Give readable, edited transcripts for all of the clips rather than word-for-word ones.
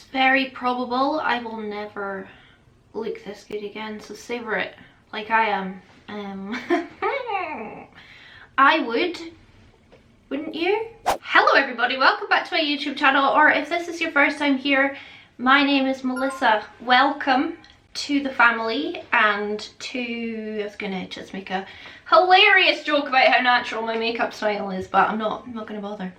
It's very probable I will never look this good again, so savour it like I am. I would, wouldn't you? Hello everybody, welcome back to my YouTube channel, or if this is your first time here, my name is Melissa. Welcome to the family and to, I was gonna just make a hilarious joke about how natural my makeup style is, but I'm not gonna bother.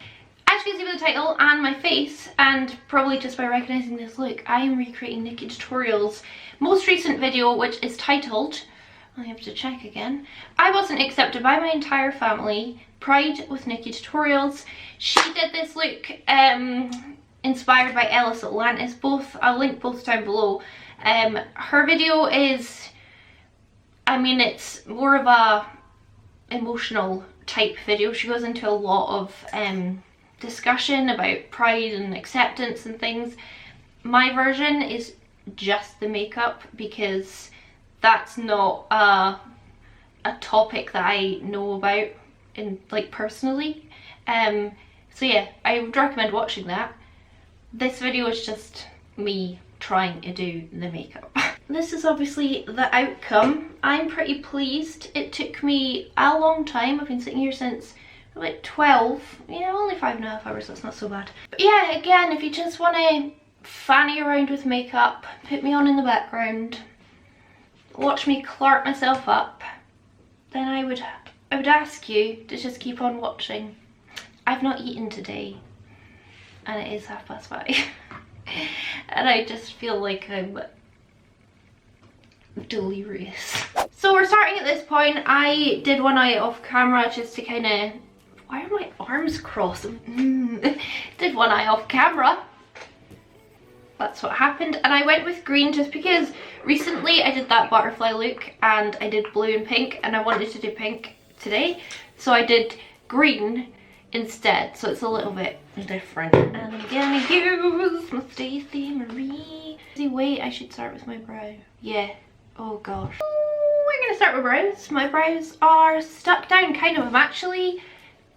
As you can see by the title and my face, and probably just by recognising this look, I am recreating Nikkietutorials' most recent video, which is titled, I have to check again, I wasn't accepted by my entire family, Pride with Nikkietutorials. She did this look inspired by Ellis Atlantis. Both, I'll link both down below. Her video is, I mean, it's more of a emotional type video. She goes into a lot of discussion about pride and acceptance and things. My version is just the makeup because that's not a topic that I know about in personally. So yeah, I would recommend watching that. This video is just me trying to do the makeup. This is obviously the outcome. I'm pretty pleased. It took me a long time. I've been sitting here since like 12, yeah, only 5.5 hours, that's not so bad. But yeah, again, if you just want to fanny around with makeup, put me on in the background, watch me clark myself up, then I would ask you to just keep on watching. I've not eaten today, and it is 5:30, and I just feel like I'm delirious. So we're starting at this point. I did one eye off camera just to kind of, why are my arms crossed? Did one eye off camera. That's what happened. And I went with green just because recently I did that butterfly look and I did blue and pink, and I wanted to do pink today. So I did green instead. So it's a little bit different. And I'm gonna use my Stacey Marie. Wait, I should start with my brow. Yeah. Oh gosh. We're gonna start with brows. My brows are stuck down kind of. I'm actually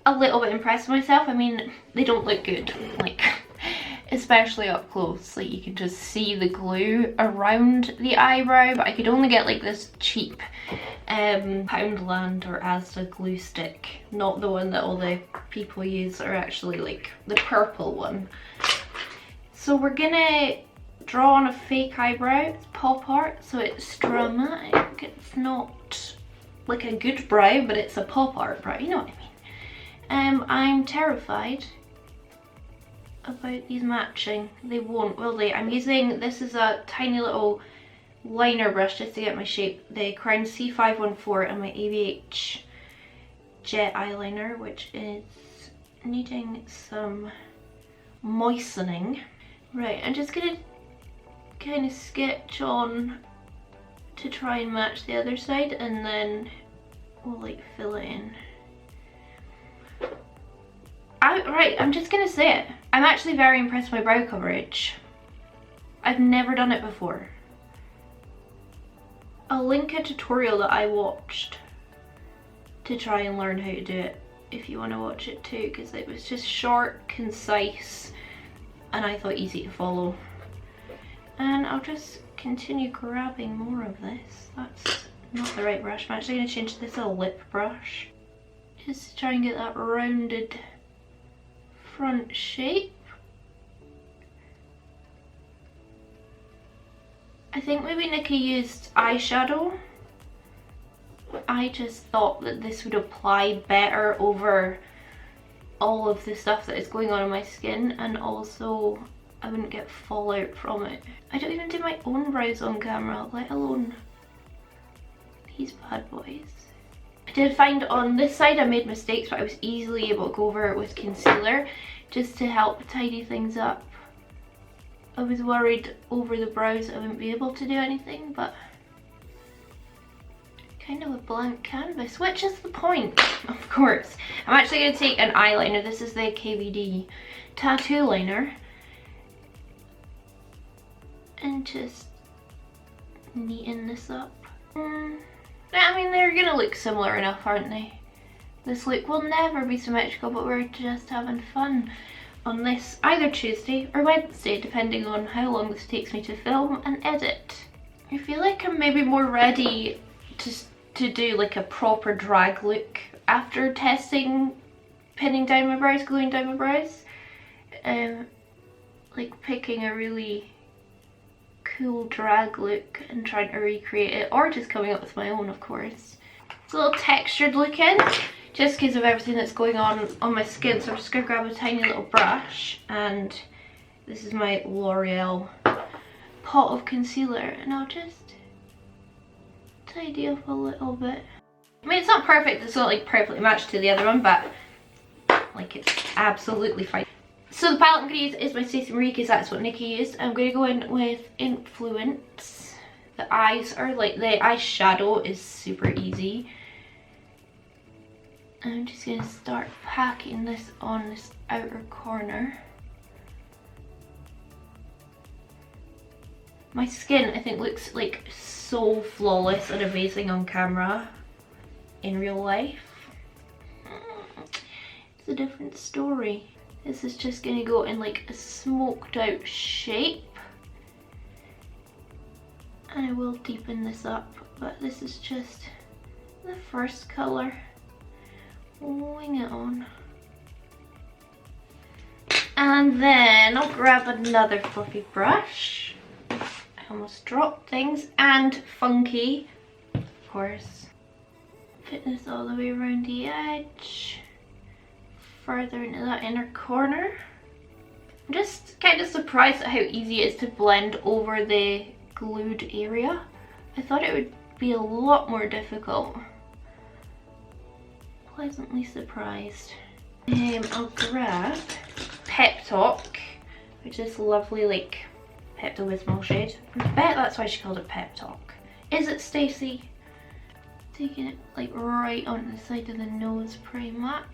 a little bit impressed with myself. I mean, they don't look good, like, especially up close. Like, you can just see the glue around the eyebrow, but I could only get like this cheap Poundland or Asda glue stick, not the one that all the people use, or actually like the purple one. So we're gonna draw on a fake eyebrow. It's pop art, so it's dramatic. It's not like a good brow, but it's a pop art brow, you know what I mean. I'm terrified about these matching. They won't, will they? I'm using, this is a tiny little liner brush just to get my shape. The Crown C514 and my ABH Jet eyeliner, which is needing some moistening. Right, I'm just gonna kind of sketch on to try and match the other side, and then we'll like fill it in. Right, I'm just gonna say it. I'm actually very impressed with my brow coverage. I've never done it before. I'll link a tutorial that I watched to try and learn how to do it if you want to watch it too, because it was just short, concise, and I thought easy to follow. And I'll just continue grabbing more of this. That's not the right brush. I'm actually going to change this to a lip brush just to try and get that rounded front shape. I think maybe Nikki used eyeshadow. I just thought that this would apply better over all of the stuff that is going on in my skin, and also I wouldn't get fallout from it. I don't even do my own brows on camera, let alone these bad boys. I did find on this side I made mistakes, but I was easily able to go over it with concealer just to help tidy things up. I was worried over the brows I wouldn't be able to do anything, but kind of a blank canvas, which is the point, of course. I'm actually going to take an eyeliner. This is the KVD tattoo liner, and just neaten this up. I mean, they're gonna look similar enough, aren't they? This look will never be symmetrical, but we're just having fun. on this either Tuesday or Wednesday, depending on how long this takes me to film and edit. I feel like I'm maybe more ready to do like a proper drag look after testing pinning down my brows, gluing down my brows. Like picking a really cool drag look and trying to recreate it, or just coming up with my own, of course. It's a little textured looking, just because of everything that's going on my skin, so I'm just going to grab a tiny little brush, and this is my L'Oreal pot of concealer, and I'll just tidy up a little bit. I mean, it's not perfect, it's not like perfectly matched to the other one, but like it's absolutely fine. So the palette I'm going to use is my Stacey Marie, because that's what Nikki used. I'm going to go in with Influence. The eyes are like, the eyeshadow is super easy. I'm just going to start packing this on this outer corner. My skin, I think, looks like so flawless and amazing on camera. In real life, it's a different story. This is just going to go in like a smoked out shape. And I will deepen this up, but this is just the first colour. Wing it on. And then I'll grab another fluffy brush. I almost dropped things. And Funky, of course. Fit this all the way around the edge. Further into that inner corner. I'm just kind of surprised at how easy it is to blend over the glued area. I thought it would be a lot more difficult. Pleasantly surprised. I'll grab Pep Talk, which is lovely like Pepto-Bismol shade. I bet that's why she called it Pep Talk. Is it, Stacey? Taking it like right onto the side of the nose pretty much.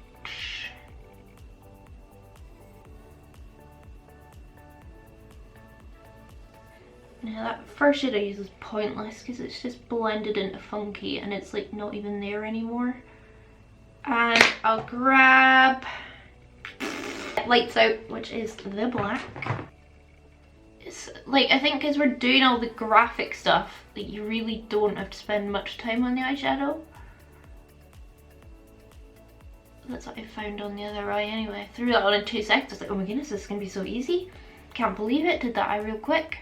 Now that first shade I used was pointless because it's just blended into Funky and it's like not even there anymore. And I'll grab Lights Out, which is the black. It's like, I think because we're doing all the graphic stuff, that you really don't have to spend much time on the eyeshadow. That's what I found on the other eye anyway. I threw that on in 2 seconds. I was like, oh my goodness, this is going to be so easy. Can't believe it, did that eye real quick.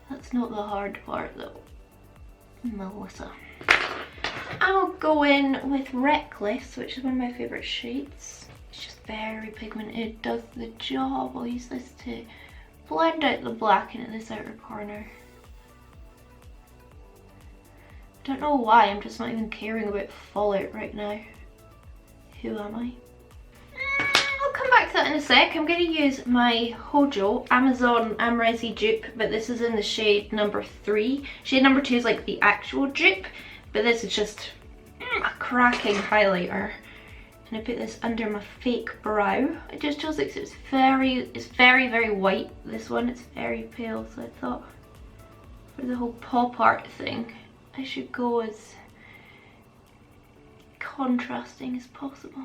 That's not the hard part though, Melissa. I'll go in with Reckless, which is one of my favourite shades. It's just very pigmented, does the job. I'll use this to blend out the black into this outer corner. I don't know why, I'm just not even caring about fallout right now. Who am I? I'll come back to that in a sec. I'm going to use my Hojo Amazon Amrezi dupe, but this is in the shade number 3. Shade number 2 is like the actual dupe, but this is just a cracking highlighter. And I put this under my fake brow. I just chose it because it's very white. This one, it's very pale, so I thought for the whole pop art thing, I should go as contrasting as possible.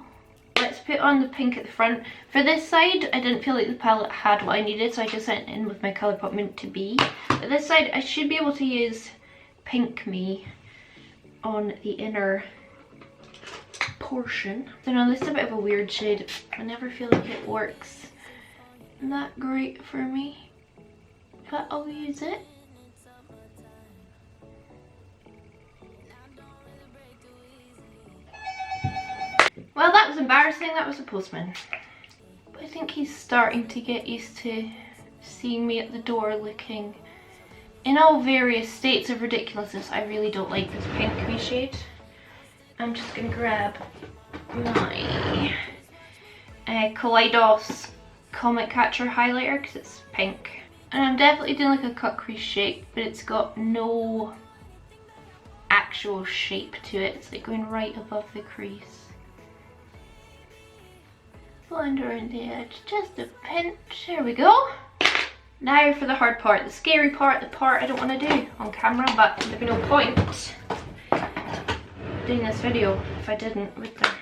Let's put on the pink at the front. For this side, I didn't feel like the palette had what I needed, so I just went in with my Colourpop Mint to Be. But this side, I should be able to use Pink Me on the inner portion. I don't know, this is a bit of a weird shade. I never feel like it works that great for me, but I'll use it. Well, that was embarrassing. That was a postman. But I think he's starting to get used to seeing me at the door looking in all various states of ridiculousness. I really don't like this pink shade. I'm just going to grab my Kaleidos Comet Catcher highlighter because it's pink. And I'm definitely doing like a cut crease shape, but it's got no actual shape to it. It's like going right above the crease. Blend around the edge, just a pinch. There we go. Now for the hard part, the scary part, the part I don't want to do on camera, but there'd be no point doing this video if I didn't, would there?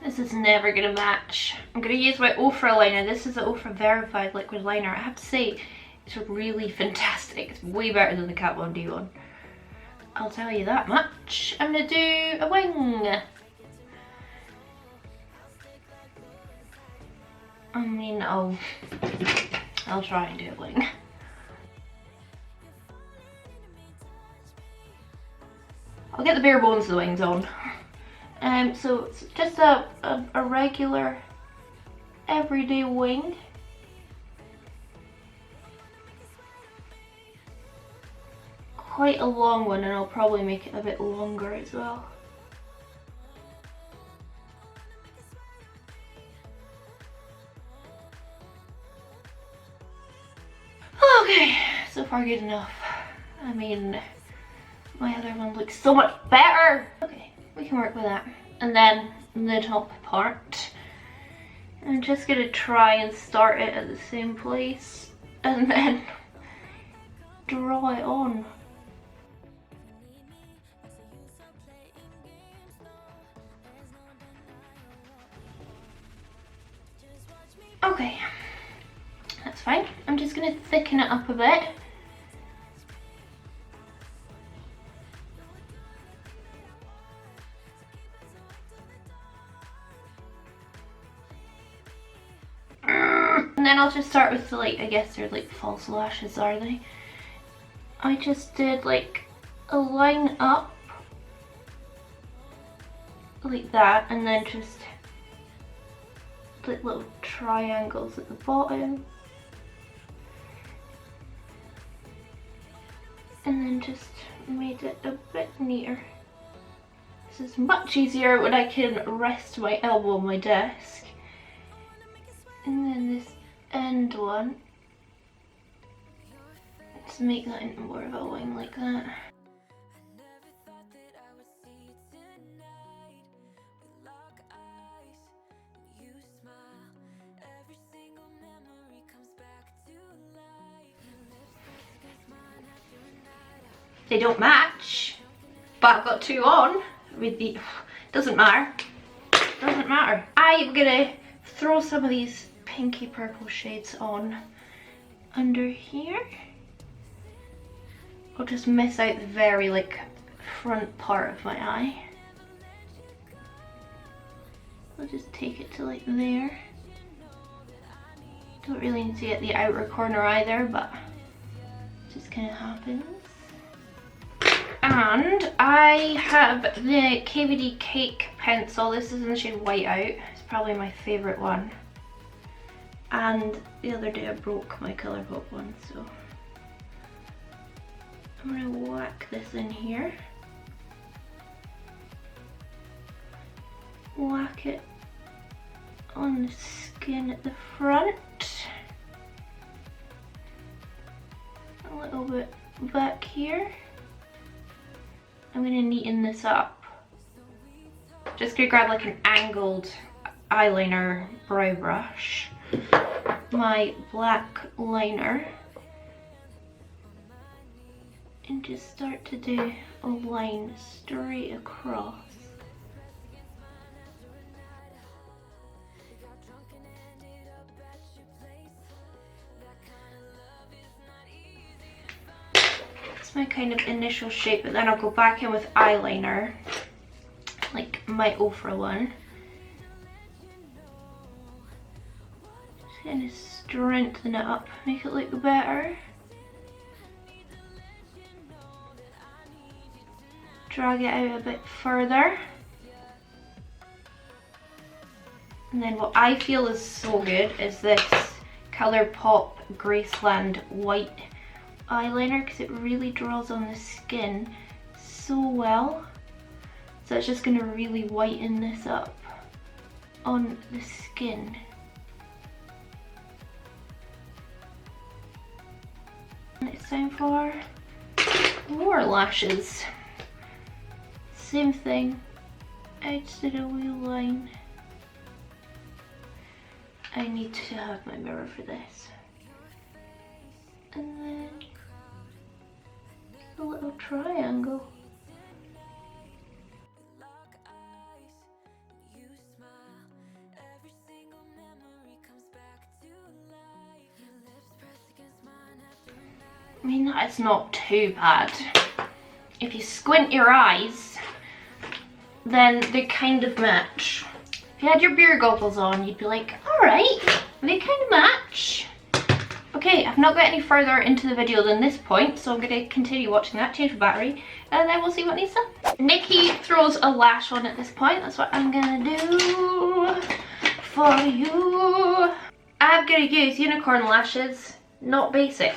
This is never gonna match. I'm gonna use my Ofra liner. This is the Ofra Verified Liquid Liner. I have to say, it's really fantastic. It's way better than the Kat Von D one. I'll tell you that much. I'm gonna do a wing. I mean, I'll try and do a wing. I'll get the bare bones of the wings on. So it's just a regular everyday wing. Quite a long one, and I'll probably make it a bit longer as well. Okay, so far good enough. I mean, my other one looks so much better. Okay, we can work with that. And then the top part. I'm just gonna try and start it at the same place and then draw it on. Okay, that's fine. I'm just gonna thicken it up a bit. And then I'll just start with the, like, I guess they're like false lashes, are they? I just did like a line up like that, and then just like little triangles at the bottom, and then just made it a bit neater. This is much easier when I can rest my elbow on my desk. And then this end one, to make that into more of a wing like that. They don't match, but I've got two on with the, doesn't matter, doesn't matter. I'm gonna throw some of these pinky purple shades on under here. I'll just miss out the very like front part of my eye. I'll just take it to like there. Don't really need to get the outer corner either, but it just kind of happens. And I have the KVD Cake pencil. This is in the shade Whiteout. It's probably my favourite one. And the other day I broke my Colourpop one, so I'm gonna whack this in here. Whack it on the skin at the front. A little bit back here. I'm gonna neaten this up. Just gonna grab like an angled eyeliner brow brush, my black liner, and just start to do a line straight across. My kind of initial shape, but then I'll go back in with eyeliner, like my Ofra one. Just gonna strengthen it up, make it look better. Drag it out a bit further. And then what I feel is so good is this Colourpop Graceland white eyeliner, because it really draws on the skin so well. So it's just going to really whiten this up on the skin. And it's time for more lashes. Same thing, I just did a wee line. I need to have my mirror for this. And then a little triangle. I mean, that's not too bad. If you squint your eyes, then they kind of match. If you had your beer goggles on, you'd be like, alright, they kind of match. Okay, I've not got any further into the video than this point, so I'm going to continue watching that, change the battery, and then we'll see what needs done. Nikki throws a lash on at this point. That's what I'm going to do for you. I'm going to use unicorn lashes, not basic.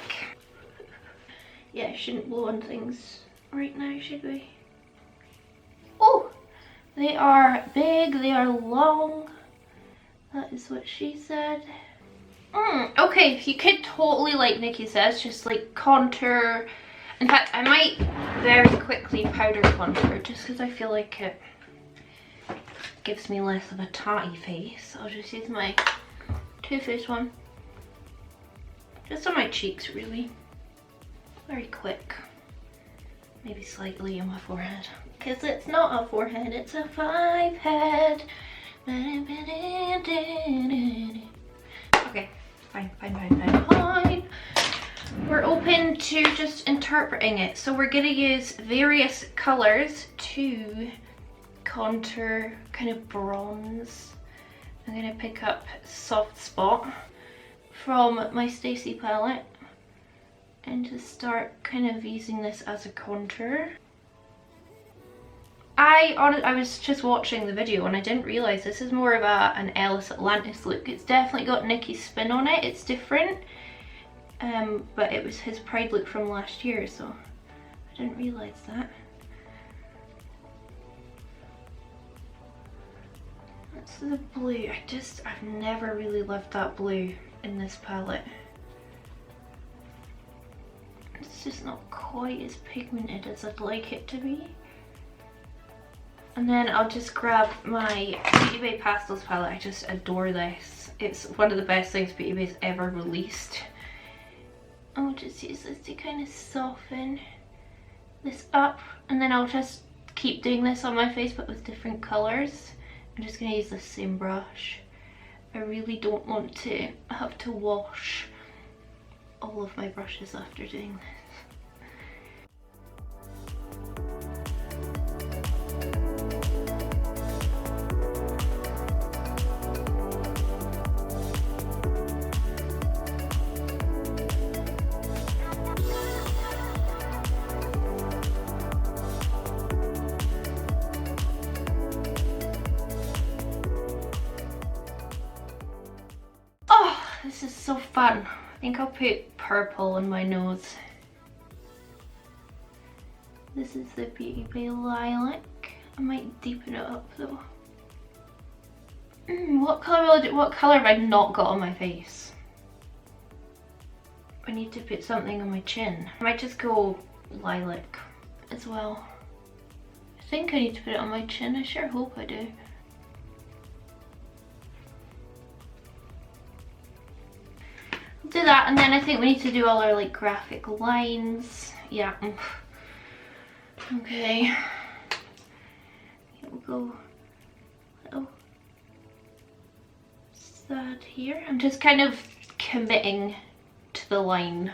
Yeah, I shouldn't blow on things right now, should we? Oh, they are big, they are long. That is what she said. Okay, you could totally, like Nikki says, just like contour. In fact, I might very quickly powder contour just because I feel like it gives me less of a tatty face. I'll just use my Too Faced one. Just on my cheeks, really. Very quick. Maybe slightly on my forehead. Because it's not a forehead, it's a 5 head. Okay, fine. We're open to just interpreting it. So we're going to use various colours to contour, kind of bronze. I'm going to pick up Soft Spot from my Stacey palette and just start kind of using this as a contour. I was just watching the video and I didn't realise this is more of an Ellis Atlantis look. It's definitely got Nikki's spin on it, it's different. But it was his Pride look from last year, so I didn't realise that. That's the blue. I've never really loved that blue in this palette. It's just not quite as pigmented as I'd like it to be. And then I'll just grab my Beauty Bay Pastels palette. I just adore this. It's one of the best things Beauty Bay's ever released. I'll just use this to kind of soften this up. And then I'll just keep doing this on my face but with different colours. I'm just going to use the same brush. I really don't want to have to wash all of my brushes after doing this. This is so fun. I think I'll put purple on my nose. This is the Beauty Bay Lilac. I might deepen it up though. What colour have I not got on my face? I need to put something on my chin. I might just go lilac as well. I think I need to put it on my chin. I sure hope I do. Do that, and then I think we need to do all our like graphic lines. Yeah. Okay. Here we'll go. Little sad here. I'm just kind of committing to the line.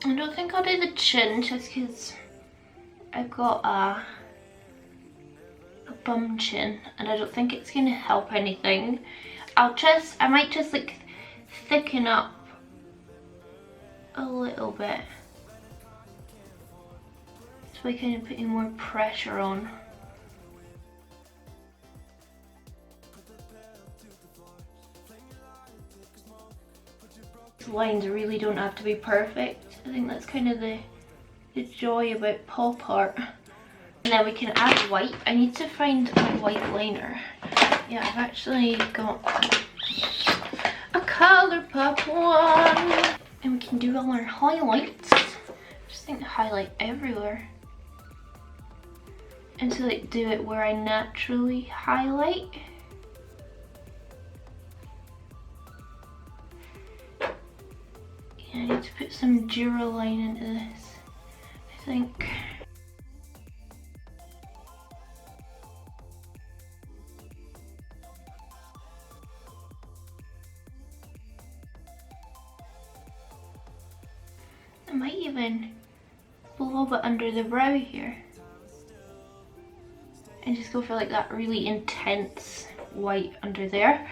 I don't think I'll do the chin just because I've got a bum chin and I don't think it's going to help anything. I might just like thicken up a little bit. So by kind of putting more pressure on. Lines really don't have to be perfect. I think that's kind of the joy about pop art. And then we can add white. I need to find a white liner. Yeah, I've actually got a ColourPop one. And we can do all our highlights. Just think to highlight everywhere. And to like do it where I naturally highlight. I need to put some Duraline into this, I think. I might even a little bit under the brow here and just go for like that really intense white under there.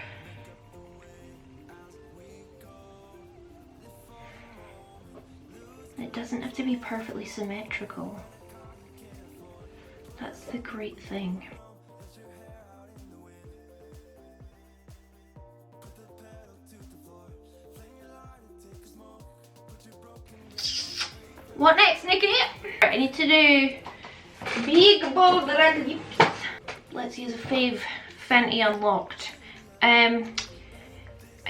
It doesn't have to be perfectly symmetrical. That's the great thing. What next, Nikki? I need to do big bold red lips. Let's use a fave Fenty Unlocked. I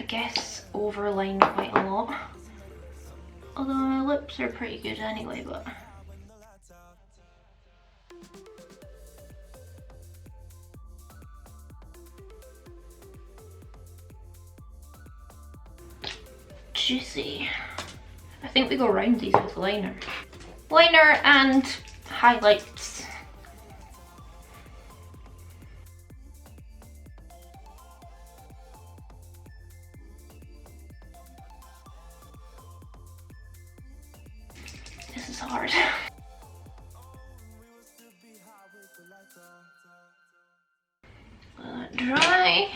guess overline quite a lot. Although my lips are pretty good anyway, but. Juicy. I think we go round these with liner. Liner and highlights. This is hard. Let it dry.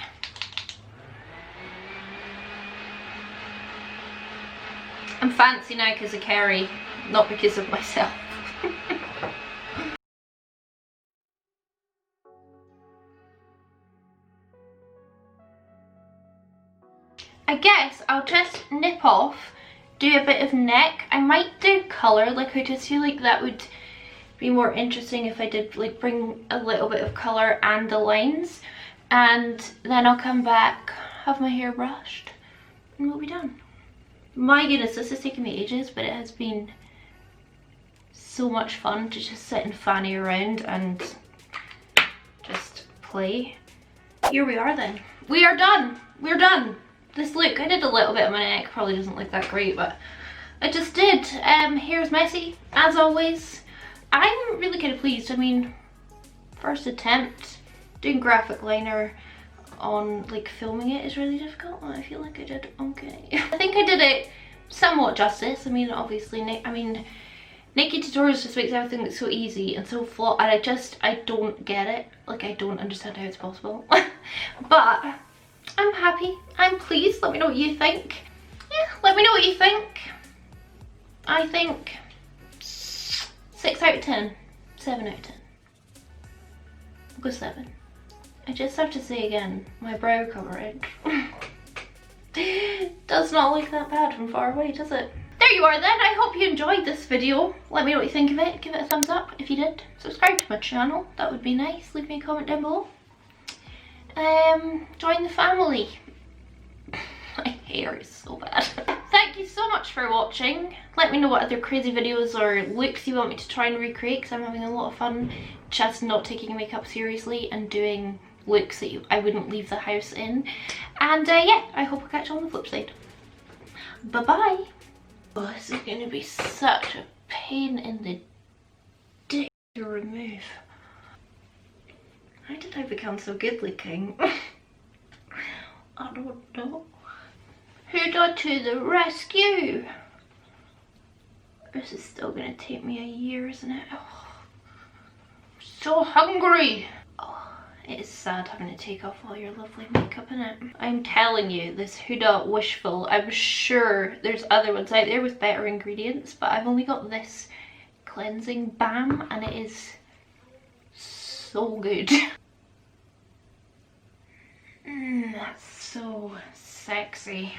I'm fancy now because of Kerry, not because of myself. I guess I'll just nip off, do a bit of neck. I might do colour, like I just feel like that would be more interesting if I did like bring a little bit of colour and the lines. And then I'll come back, have my hair brushed, and we'll be done. My goodness, this has taken me ages, but it has been so much fun to just sit and fanny around and just play. Here we are then. We are done. We're done. This look, I did a little bit on my neck, probably doesn't look that great, but I just did. Hair's messy, as always. I'm really kind of pleased. I mean, first attempt, doing graphic liner on like filming it is really difficult. I feel like I did okay. I think I did it somewhat justice. I mean, obviously, Nikkietutorials just makes everything look so easy and so flawed, and I don't get it. Like, I don't understand how it's possible. But I'm happy, I'm pleased. Let me know what you think. Yeah, let me know what you think. I think 6 out of 10, 7 out of 10. I'll go 7. I just have to say again, my brow coverage does not look that bad from far away, does it? There you are then. I hope you enjoyed this video. Let me know what you think of it. Give it a thumbs up if you did. Subscribe to my channel, that would be nice. Leave me a comment down below. Join the family. My hair is so bad. Thank you so much for watching. Let me know what other crazy videos or looks you want me to try and recreate, because I'm having a lot of fun just not taking makeup seriously and doing looks that I wouldn't leave the house in. And yeah, I hope I'll catch you on the flip side. Bye bye. Oh, this is going to be such a pain in the dick to remove. How did I become so good looking? I don't know. Huda to the rescue! This is still gonna take me a year, isn't it? Oh, I'm so hungry! Oh, it is sad having to take off all your lovely makeup, innit? I'm telling you, this Huda Wishful, I'm sure there's other ones out there with better ingredients, but I've only got this cleansing balm and it is so good. That's so sexy.